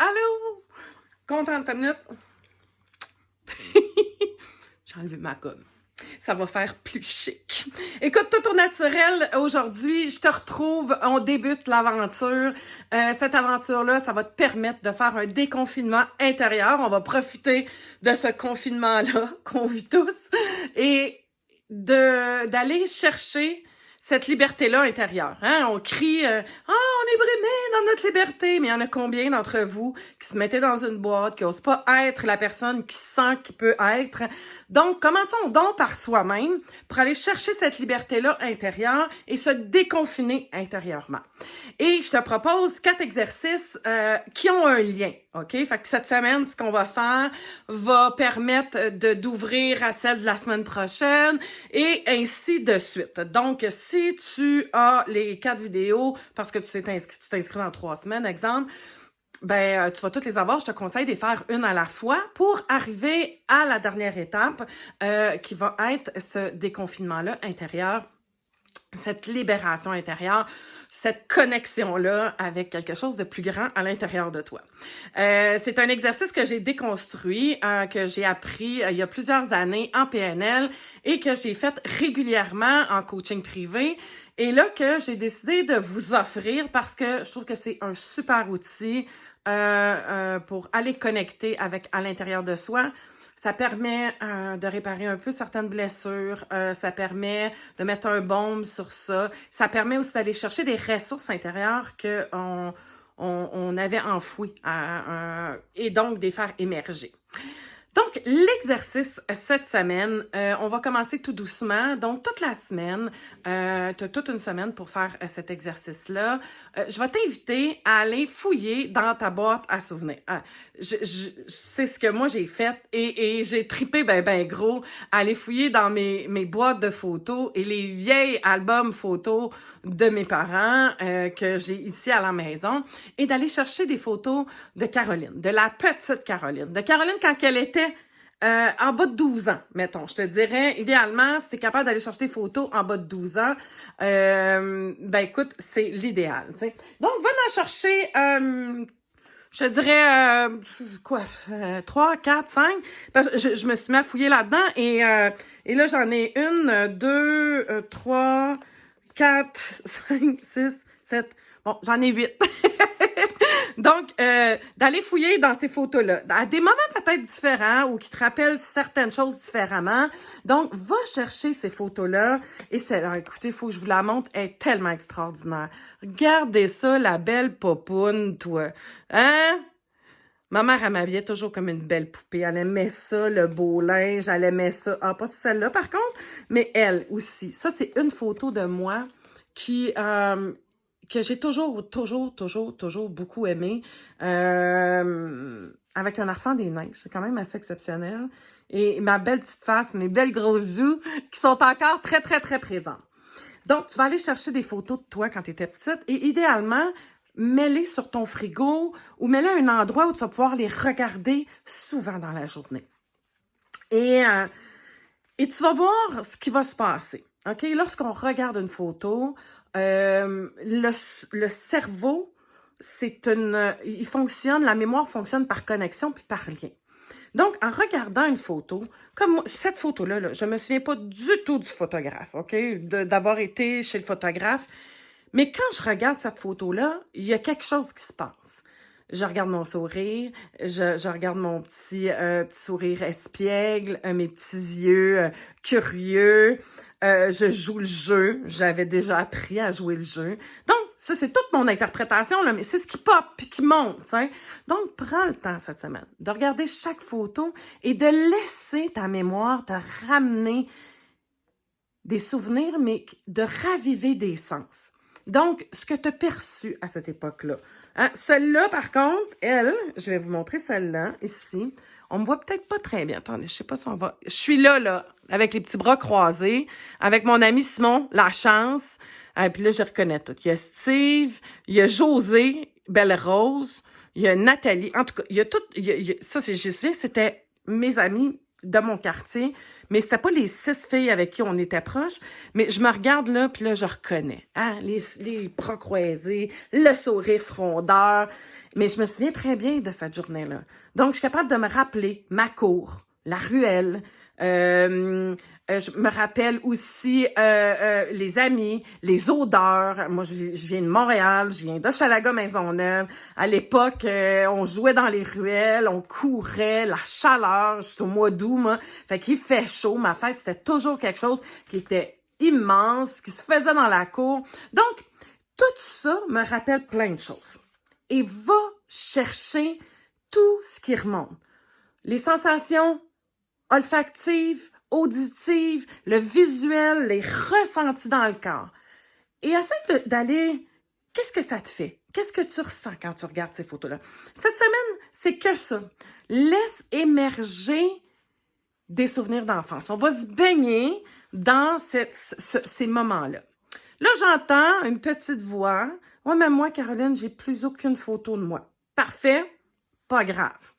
Allô? Contente ta minute? J'ai enlevé ma gomme. Ça va faire plus chic. Écoute, tout au naturel, aujourd'hui, je te retrouve, on débute l'aventure. Cette aventure-là, ça va te permettre de faire un déconfinement intérieur. On va profiter de ce confinement-là qu'on vit tous et d'aller chercher cette liberté-là intérieure. Hein? On crie on est brimé dans notre liberté », mais il y en a combien d'entre vous qui se mettaient dans une boîte, qui n'osent pas être la personne qui sent qu'il peut être? Donc, commençons donc par soi-même pour aller chercher cette liberté-là intérieure et se déconfiner intérieurement. Et je te propose 4 exercices qui ont un lien, OK? Fait que cette semaine, ce qu'on va faire va permettre d'ouvrir à celle de la semaine prochaine et ainsi de suite. Donc, si tu as les 4 vidéos, parce que tu t'es inscrit dans 3 semaines, exemple, ben tu vas toutes les avoir. Je te conseille de les faire une à la fois pour arriver à la dernière étape qui va être ce déconfinement-là intérieur, cette libération intérieure, cette connexion-là avec quelque chose de plus grand à l'intérieur de toi. C'est un exercice que j'ai déconstruit, que j'ai appris il y a plusieurs années en PNL et que j'ai fait régulièrement en coaching privé. Et là que j'ai décidé de vous offrir parce que je trouve que c'est un super outil pour aller connecter avec à l'intérieur de soi. Ça permet de réparer un peu certaines blessures, ça permet de mettre un baume sur ça, ça permet aussi d'aller chercher des ressources intérieures que on avait enfouies et donc de les faire émerger. Donc, l'exercice cette semaine, on va commencer tout doucement. Donc, toute la semaine, tu as toute une semaine pour faire cet exercice-là. Je vais t'inviter à aller fouiller dans ta boîte à souvenirs. C'est ce que moi j'ai fait et j'ai tripé ben gros à aller fouiller dans mes boîtes de photos et les vieilles albums photos de mes parents que j'ai ici à la maison et d'aller chercher des photos de Caroline, de la petite Caroline. De Caroline quand elle était en bas de 12 ans, mettons. Je te dirais, idéalement, si tu es capable d'aller chercher des photos en bas de 12 ans, ben écoute, c'est l'idéal. Tu sais. Donc, va en chercher, je te dirais, 3, 4, 5, parce que je me suis mis à fouiller là-dedans et là, j'en ai 1, 2, 3, 4, 5, 6, 7, bon, j'en ai 8. Donc, d'aller fouiller dans ces photos-là, à des moments peut-être différents ou qui te rappellent certaines choses différemment. Donc, va chercher ces photos-là et celle-là, écoutez, il faut que je vous la montre, elle est tellement extraordinaire. Regardez ça, la belle popoune, toi. Hein? Ma mère, elle m'habillait toujours comme une belle poupée. Elle aimait ça, le beau linge, elle aimait ça. Ah, pas celle-là, par contre, mais elle aussi. Ça, c'est une photo de moi que j'ai toujours beaucoup aimé. Avec un enfant des neiges. C'est quand même assez exceptionnel. Et ma belle petite face, mes belles grosses joues, qui sont encore très, très, très présentes. Donc, tu vas aller chercher des photos de toi quand tu étais petite et idéalement, mets-les sur ton frigo ou mets-les à un endroit où tu vas pouvoir les regarder souvent dans la journée. Et tu vas voir ce qui va se passer. OK? Lorsqu'on regarde une photo, le cerveau, il fonctionne, la mémoire fonctionne par connexion puis par lien. Donc, en regardant une photo, comme cette photo-là, là, je me souviens pas du tout du photographe, OK? D'avoir été chez le photographe. Mais quand je regarde cette photo-là, il y a quelque chose qui se passe. Je regarde mon sourire, je regarde mon petit sourire espiègle, mes petits yeux curieux. Je joue le jeu. J'avais déjà appris à jouer le jeu. Donc, ça, c'est toute mon interprétation, là, mais c'est ce qui pop et qui monte. Hein? Donc, prends le temps cette semaine de regarder chaque photo et de laisser ta mémoire te ramener des souvenirs, mais de raviver des sens. Donc, ce que tu as perçu à cette époque-là. Hein? Celle-là, par contre, elle, je vais vous montrer celle-là, ici. On me voit peut-être pas très bien. Attendez, je sais pas si on va... Je suis là, avec les petits bras croisés, avec mon ami Simon, la chance. Puis là, je reconnais tout. Il y a Steve, il y a José, Belle Rose, il y a Nathalie. En tout cas, il y a tout... ça, je sais, c'était mes amis de mon quartier. Mais c'était pas les 6 filles avec qui on était proches, mais je me regarde là, puis là, je reconnais. Hein? Les bras croisés, le sourire frondeur. Mais je me souviens très bien de cette journée-là. Donc, je suis capable de me rappeler ma cour, la ruelle. Je me rappelle aussi les amis, les odeurs. Moi, je viens de Montréal, je viens d'Hochelaga-Maisonneuve. À l'époque, on jouait dans les ruelles, on courait, la chaleur. J'étais au mois d'août, moi. Fait qu'il fait chaud. Ma fête, c'était toujours quelque chose qui était immense, qui se faisait dans la cour. Donc, tout ça me rappelle plein de choses. Et va chercher tout ce qui remonte. Les sensations olfactives, auditives, le visuel, les ressentis dans le corps. Et essaie d'aller, qu'est-ce que ça te fait? Qu'est-ce que tu ressens quand tu regardes ces photos-là? Cette semaine, c'est que ça. Laisse émerger des souvenirs d'enfance. On va se baigner dans ces moments-là. Là, j'entends une petite voix. « Ouais, mais moi, Caroline, j'ai plus aucune photo de moi. » Parfait, pas grave.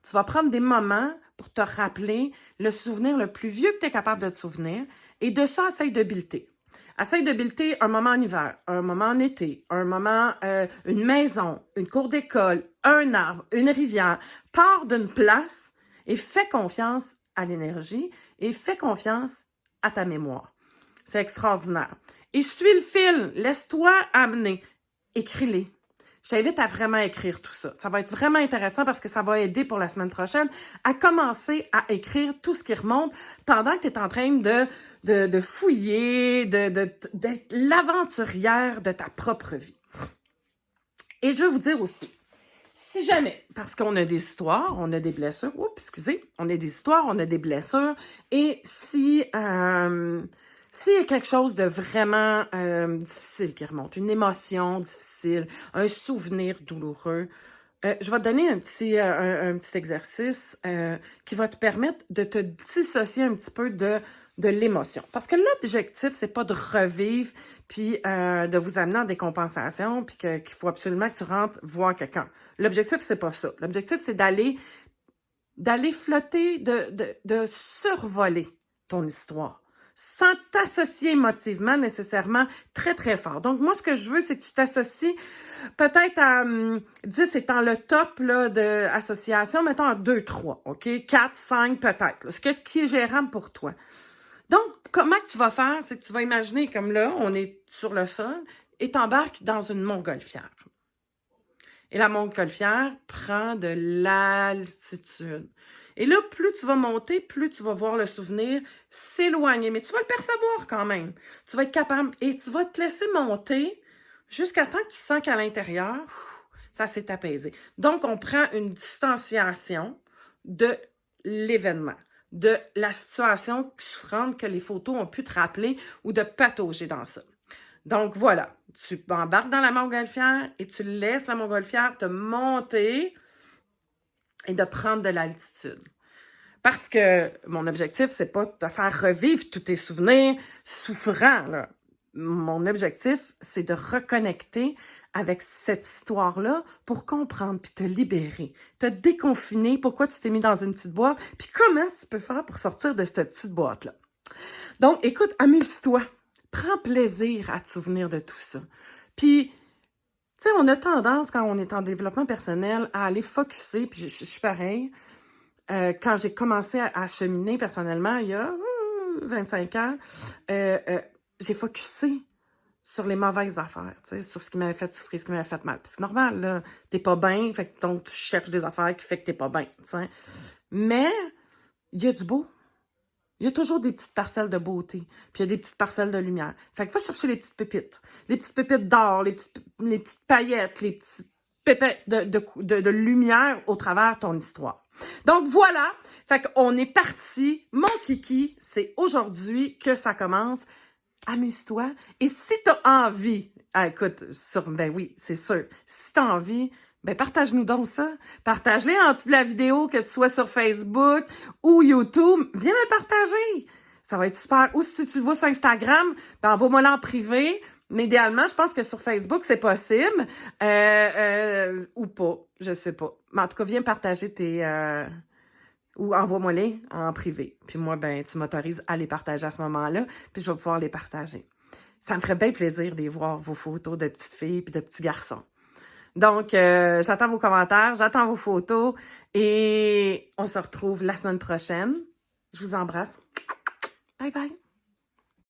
Tu vas prendre des moments pour te rappeler le souvenir le plus vieux que tu es capable de te souvenir et de ça, essaye de builder. Essaye de builder un moment en hiver, un moment en été, un moment, une maison, une cour d'école, un arbre, une rivière. Pars d'une place et fais confiance à l'énergie et fais confiance à ta mémoire. C'est extraordinaire. Et suis le fil, laisse-toi amener. Écris-les. Je t'invite à vraiment écrire tout ça. Ça va être vraiment intéressant parce que ça va aider pour la semaine prochaine à commencer à écrire tout ce qui remonte pendant que tu es en train de fouiller, d'être l'aventurière de ta propre vie. Et je veux vous dire aussi, si jamais, parce qu'on a des histoires, on a des blessures, on a des histoires, on a des blessures, et si s'il y a quelque chose de vraiment difficile qui remonte, une émotion difficile, un souvenir douloureux, je vais te donner un petit exercice qui va te permettre de te dissocier un petit peu de l'émotion. Parce que l'objectif, c'est pas de revivre puis de vous amener en décompensation puis qu'il faut absolument que tu rentres voir quelqu'un. L'objectif, c'est pas ça. L'objectif, c'est d'aller flotter, de survoler ton histoire, sans t'associer émotivement nécessairement très, très fort. Donc, moi, ce que je veux, c'est que tu t'associes peut-être à 10 étant le top là, d'association, mettons à 2, 3, OK? 4, 5 peut-être. Ce qui est gérable pour toi. Donc, comment tu vas faire? C'est que tu vas imaginer comme là, on est sur le sol et t'embarques dans une montgolfière. Et la montgolfière prend de l'altitude. Et là, plus tu vas monter, plus tu vas voir le souvenir s'éloigner. Mais tu vas le percevoir quand même. Tu vas être capable et tu vas te laisser monter jusqu'à temps que tu sens qu'à l'intérieur, ça s'est apaisé. Donc, on prend une distanciation de l'événement, de la situation souffrante que les photos ont pu te rappeler ou de patauger dans ça. Donc, voilà. Tu embarques dans la montgolfière et tu laisses la montgolfière te monter et de prendre de l'altitude. Parce que mon objectif, c'est pas de te faire revivre tous tes souvenirs souffrants, là. Mon objectif, c'est de reconnecter avec cette histoire-là pour comprendre puis te libérer, te déconfiner, pourquoi tu t'es mis dans une petite boîte, puis comment tu peux faire pour sortir de cette petite boîte-là. Donc, écoute, amuse-toi. Prends plaisir à te souvenir de tout ça. Puis, tu sais, on a tendance, quand on est en développement personnel, à aller focusser, puis je suis pareil. Quand j'ai commencé à cheminer personnellement, il y a 25 ans, j'ai focusé sur les mauvaises affaires, tu sais, sur ce qui m'avait fait souffrir, ce qui m'avait fait mal. Puis c'est normal, là, t'es pas bien, fait que donc tu cherches des affaires qui fait que t'es pas bien, tu sais. Mais, il y a du beau. Il y a toujours des petites parcelles de beauté, puis il y a des petites parcelles de lumière. Fait que va chercher les petites pépites d'or, les petites paillettes, les petites pépites de lumière au travers de ton histoire. Donc voilà, fait qu'on est parti. Mon kiki, c'est aujourd'hui que ça commence. Amuse-toi. Et si tu as envie, écoute, ben oui, c'est sûr, si tu as envie, ben partage-nous donc ça. Partage-les en dessous de la vidéo, que tu sois sur Facebook ou YouTube. Viens me partager. Ça va être super. Ou si tu le vois sur Instagram, ben envoie-moi là en privé. Mais idéalement, je pense que sur Facebook, c'est possible. Ou pas, je sais pas. Mais en tout cas, viens partager tes... ou envoie-moi-les en privé. Puis moi, ben tu m'autorises à les partager à ce moment-là, puis je vais pouvoir les partager. Ça me ferait bien plaisir de voir vos photos de petites filles puis de petits garçons. Donc, j'attends vos commentaires, j'attends vos photos et on se retrouve la semaine prochaine. Je vous embrasse. Bye bye!